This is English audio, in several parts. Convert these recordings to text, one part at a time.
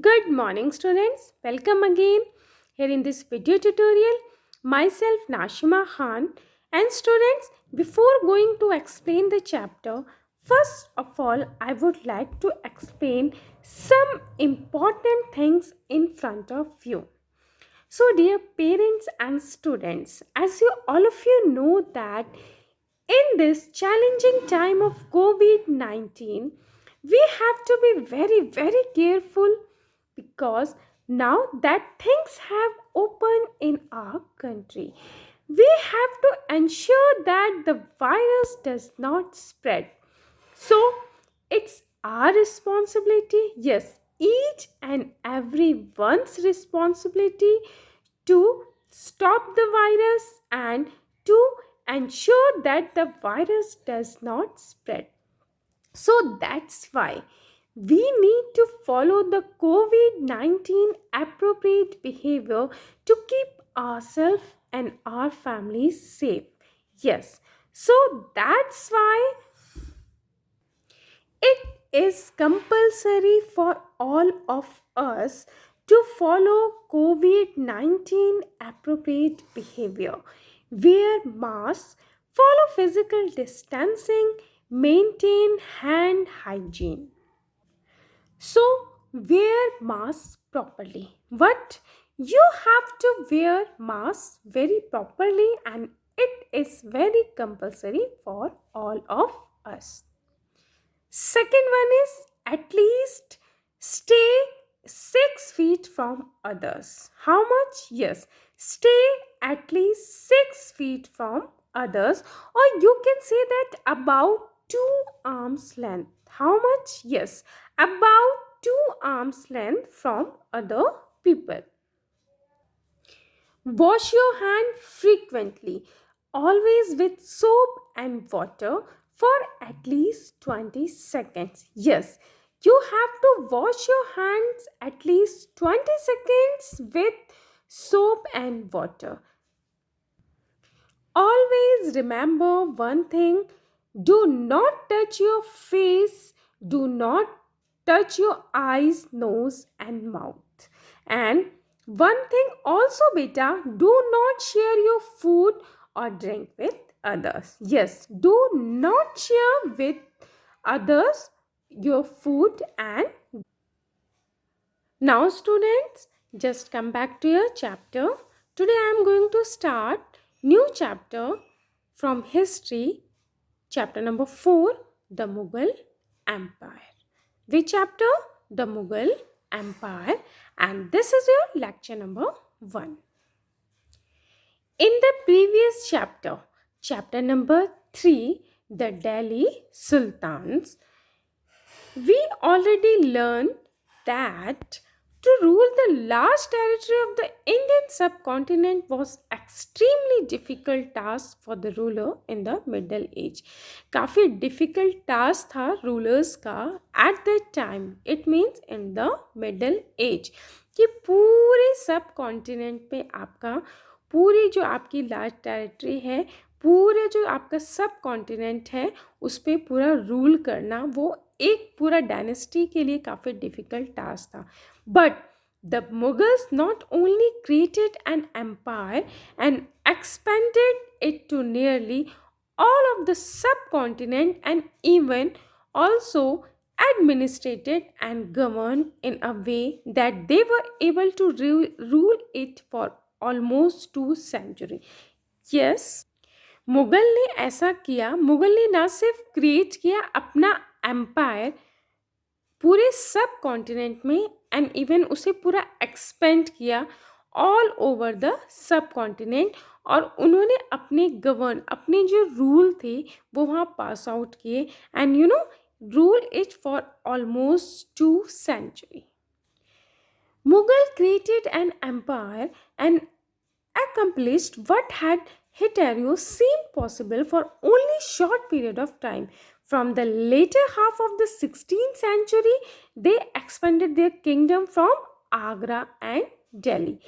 Good morning students, welcome again. Here in this video tutorial, myself Nashima Khan and students, before going to explain the chapter, first of all I would like to explain some important things in front of you. So dear parents and students, as you all of you know that in this challenging time of COVID-19, we have to be very careful because now that things have opened in our country, we have to ensure that the virus does not spread. So it's our responsibility, yes, each and everyone's responsibility to stop the virus and to ensure that the virus does not spread. So that's why we need to follow the COVID 19 appropriate behavior to keep ourselves and our families safe. Yes, so that's why it is compulsory for all of us to follow COVID 19 appropriate behavior. Wear masks, follow physical distancing, maintain hand hygiene. So, wear masks properly. What? You have to wear masks very properly and it is very compulsory for all of us. Second one is at least stay 6 feet from others. How much? Yes, stay at least 6 feet from others, or you can say that about 2 arms length. How much? Yes, about 2 arms length from other people. Wash your hand frequently, always with soap and water for at least 20 seconds. Yes, you have to wash your hands at least 20 seconds with soap and water. Always remember one thing, do not touch your face, do not touch your eyes, nose, and mouth. And one thing also, beta, do not share your food or drink with others. Yes, do not share with others your food and now, students, just come back to your chapter. Today I am going to start new chapter from history, chapter number 4, the Mughal Empire. Which chapter? The Mughal Empire, and this is your lecture number 1. In the previous chapter, chapter number 3, the Delhi Sultans, we already learned that to rule the large territory of the Indian subcontinent was extremely difficult task for the ruler in the middle age. काफ़ी difficult task था rulers का at that time. It means in the middle age कि पूरे subcontinent पे आपका पूरी जो आपकी लार्ज टेरिटरी है, पूरे जो आपका सब कॉन्टिनेंट है, उस पर पूरा रूल करना वो एक पूरा डायनेस्टी के लिए काफ़ी डिफ़िकल्ट टास्क था. But the Mughals not only created an empire and expanded it to nearly all of the subcontinent and even also administrated and governed in a way that they were able to rule it for almost 2 centuries. Yes, Mughal ने ऐसा किया. मुगल ने ना सिर्फ create किया अपना empire पूरे सब कॉन्टिनेंट में एंड इवन उसे पूरा एक्सपेंड किया all over the sub continent, और उन्होंने अपने जो रूल थे वो वहाँ पास आउट किए and rule it for almost 2 centuries. Mughal created an empire and accomplished what had hitherto seemed possible for only short period of time. From the later half of the 16th century, they expanded their kingdom from Agra and Delhi.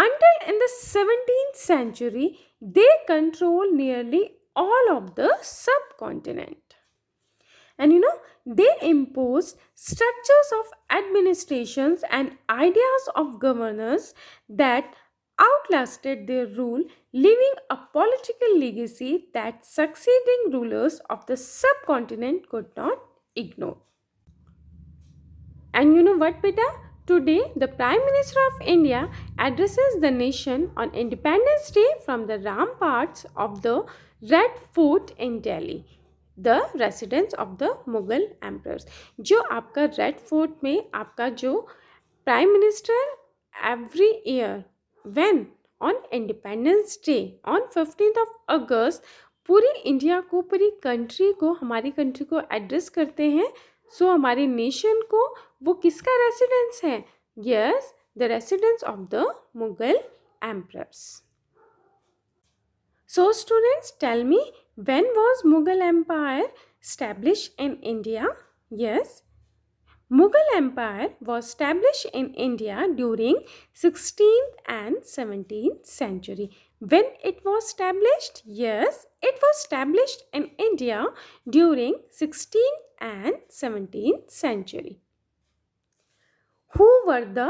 Until in the 17th century, they controlled nearly all of the subcontinent. And they imposed structures of administrations and ideas of governance that outlasted their rule, leaving a political legacy that succeeding rulers of the subcontinent could not ignore. And you know what, beta? Today, the Prime Minister of India addresses the nation on Independence Day from the ramparts of the Red Fort in Delhi, the residence of the Mughal emperors. जो आपका red fort में आपका जो prime minister every year when on Independence Day on 15th of August पूरी India को, पूरी country को, हमारी कंट्री को एड्रेस करते हैं. सो हमारे नेशन को वो किसका रेसिडेंस है? Yes, the residence of the Mughal emperors. So students, tell me, when was Mughal empire established in India? Yes, Mughal Empire was established in India during 16th and 17th century. When it was established? Yes, it was established in India during 16th and 17th century. Who were the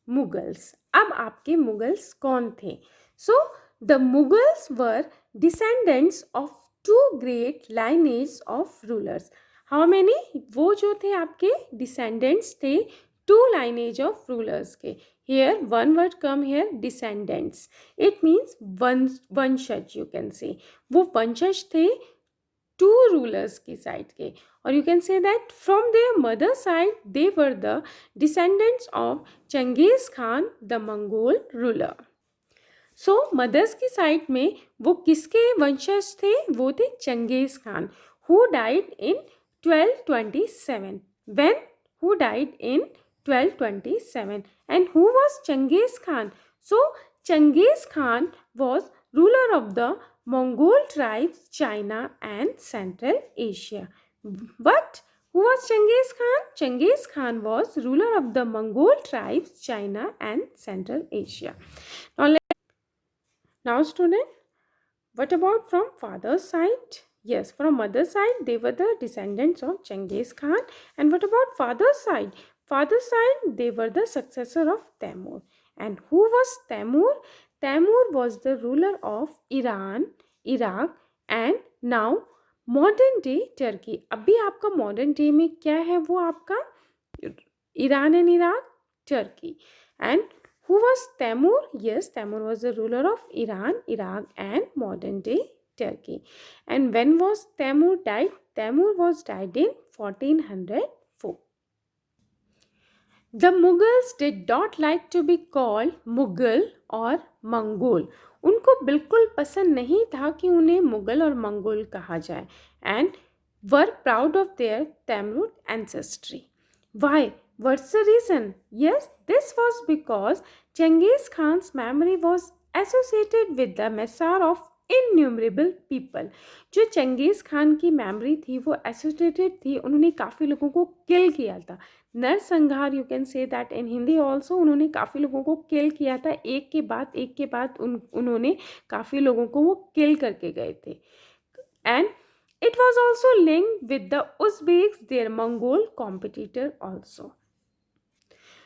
Mughals? अब आपके Mughals कौन थे? So, the Mughals were descendants of two great lineages of rulers. How many? वो जो थे आपके descendants थे two lineage of rulers के. Here one word come here, descendants. It means वंशज you can say. वो वंशज थे two rulers की साइड के. और you can say that from their mother side they were the descendants of Genghis Khan, the Mongol ruler. So mothers की side में वो किसके वंशज थे? वो थे Genghis Khan, who died in 1227. When? Who died in 1227. And who was Genghis Khan? So Genghis Khan was ruler of the Mongol tribes, China and Central Asia. What? Who was Genghis Khan? Genghis Khan was ruler of the Mongol tribes, China and Central Asia. Now student, what about from father's side? Yes, from mother's side, they were the descendants of Genghis Khan. And what about father's side? Father's side, they were the successor of Temur. And who was Temur? Temur was the ruler of Iran, Iraq and now modern day Turkey. अभी आपका modern day में क्या है? वो आपका Iran and Iraq, Turkey. And who was Temur? Yes, Temur was the ruler of Iran, Iraq and modern day Turkey. And when was Temur died? Temur was died in 1404. The Mughals did not like to be called Mughal or Mongol. उनको बिल्कुल पसंद नहीं था कि उन्हें मुगल और Mongol कहा जाए. And were proud of their Temur ancestry. Why? What's the reason? Yes, this was because Genghis Khan's memory was associated with the massacre of innumerable people. जो चंगेज खान की मेमोरी थी वो एसोसिएटेड थी, उन्होंने काफ़ी लोगों को किल किया था. नरसंहार you can say that in Hindi also. उन्होंने काफ़ी लोगों को किल किया था, एक के बाद उन्होंने काफ़ी लोगों को वो किल करके गए थे. And it was also linked with the Uzbeks, their Mongol competitor also.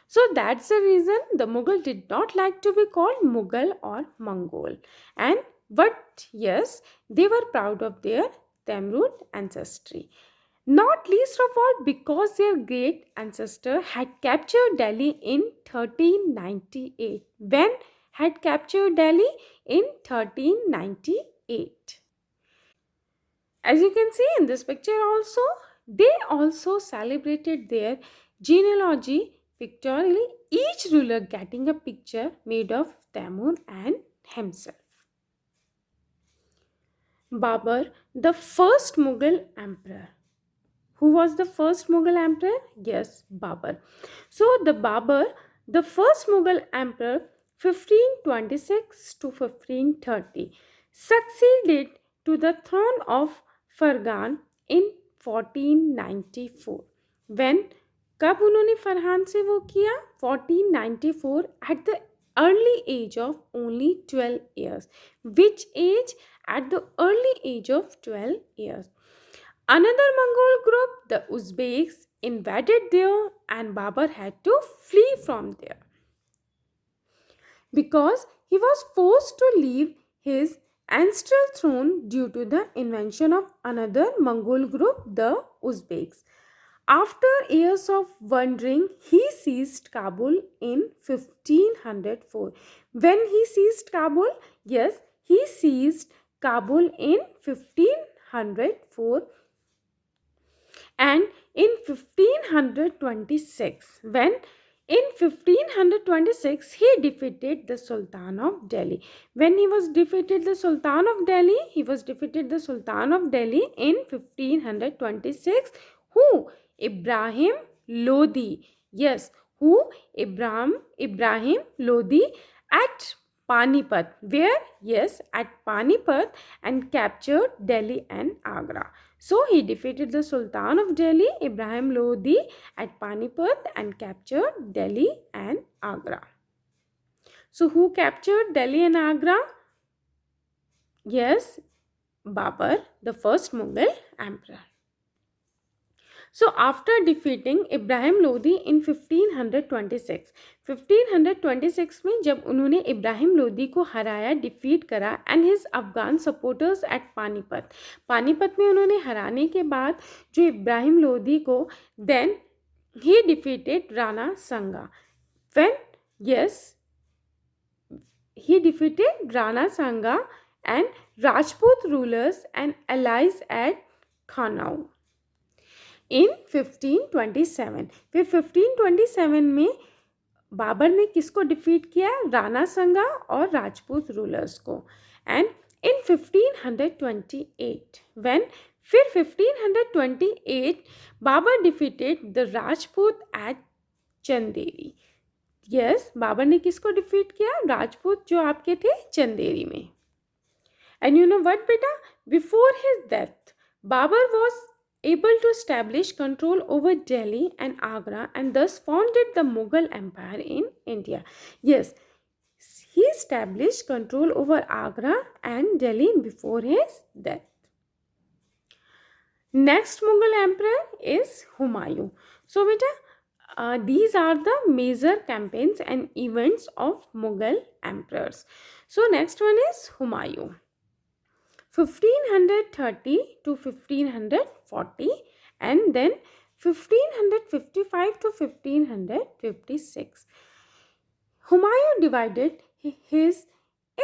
So that's the reason the Mughal did not like to be called Mughal or Mongol. But yes, they were proud of their Temur ancestry. Not least of all because their great ancestor had captured Delhi in 1398. When had captured Delhi? In 1398. As you can see in this picture also, they also celebrated their genealogy pictorially, each ruler getting a picture made of Temur and himself. Babur, the first Mughal emperor. Who was the first Mughal emperor? Yes, Babur. So the Babur, the first Mughal emperor, 1526 to 1530, succeeded to the throne of Fergana in 1494. When? कब उन्होंने फरहान से वो किया? 1494 at the early age of only 12 years. Which age? At the early age of 12 years. Another Mongol group, the Uzbeks, invaded there and Babur had to flee from there because he was forced to leave his ancestral throne due to the invention of another Mongol group, the Uzbeks. After years of wandering, he seized Kabul in 1504. When he seized Kabul, yes, he seized Kabul in 1504, and in 1526, when in 1526 he defeated the Sultan of Delhi. When he was defeated the Sultan of Delhi, he was defeated the Sultan of Delhi in 1526. Who? Ibrahim Lodi. Yes, who? Ibrahim Lodi at Panipat. Where? Yes, at Panipat, and captured Delhi and Agra. So he defeated the Sultan of Delhi, Ibrahim Lodi, at Panipat and captured Delhi and Agra. So who captured Delhi and Agra? Yes, Babur, the first Mughal emperor. So after defeating Ibrahim Lodi in 1526 में जब उन्होंने इब्राहिम लोदी को हराया, defeat करा, and his Afghan supporters at Panipat में उन्होंने हराने के बाद जो इब्राहिम लोदी को, देन ही डिफीटेड राणा संगा. When he defeated Rana Sanga and Rajput rulers and allies at Khanau in 1527. फिर 1527 में बाबर ने किसको डिफीट किया? राणा संगा और राजपूत रूलर्स को. एंड इन 1528 फिर 1528 Babur defeated the Rajput at Chanderi. Yes, Babur ने किसको डिफीट किया? राजपूत जो आपके थे चंदेरी में. एंड यू नो व्हाट बेटा, before his death Babur was able to establish control over Delhi and Agra and thus founded the Mughal Empire in India. Yes, he established control over Agra and Delhi before his death. Next Mughal emperor is Humayun. So beta, these are the major campaigns and events of Mughal emperors. So next one is Humayun. 1530 to 1540 and then 1555 to 1556. Humayun divided his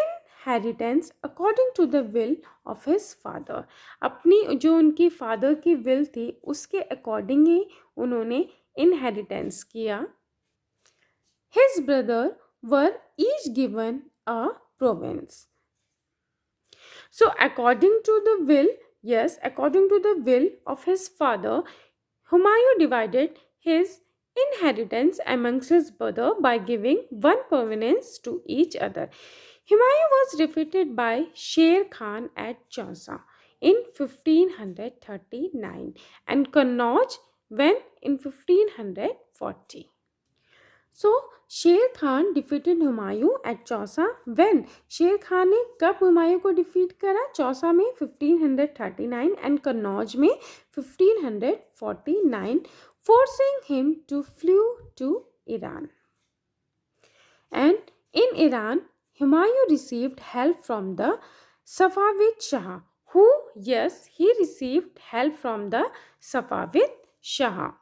inheritance according to the will of his father. अपनी जो उनकी father की will थी उसके according ही उन्होंने inheritance किया. His brothers were each given a province. So according to the will of his father, Humayun divided his inheritance amongst his brother by giving one province to each other. Humayun was defeated by Sher Khan at Chausa in 1539 and Kannauj when in 1540. So Sher Khan defeated Humayun at Chausa. When Sher Khan ने कब हुमायूं को defeat करा? चौसा में 1539 and Kannauj में 1549, forcing him to flee to Iran. And in Iran, Humayun received help from the Safavid Shah. Who? Yes, he received help from the Safavid Shah.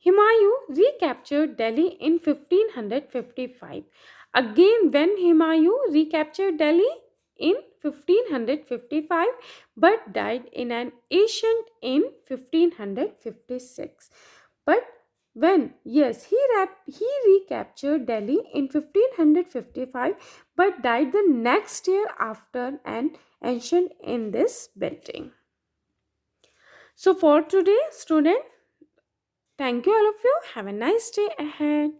Humayun recaptured Delhi in 1555. Again, when Humayun recaptured Delhi in 1555 but died in an accident in 1556. But when? Yes, he recaptured Delhi in 1555 but died the next year after an accident in this building. So for today, student, thank you all of you. Have a nice day ahead.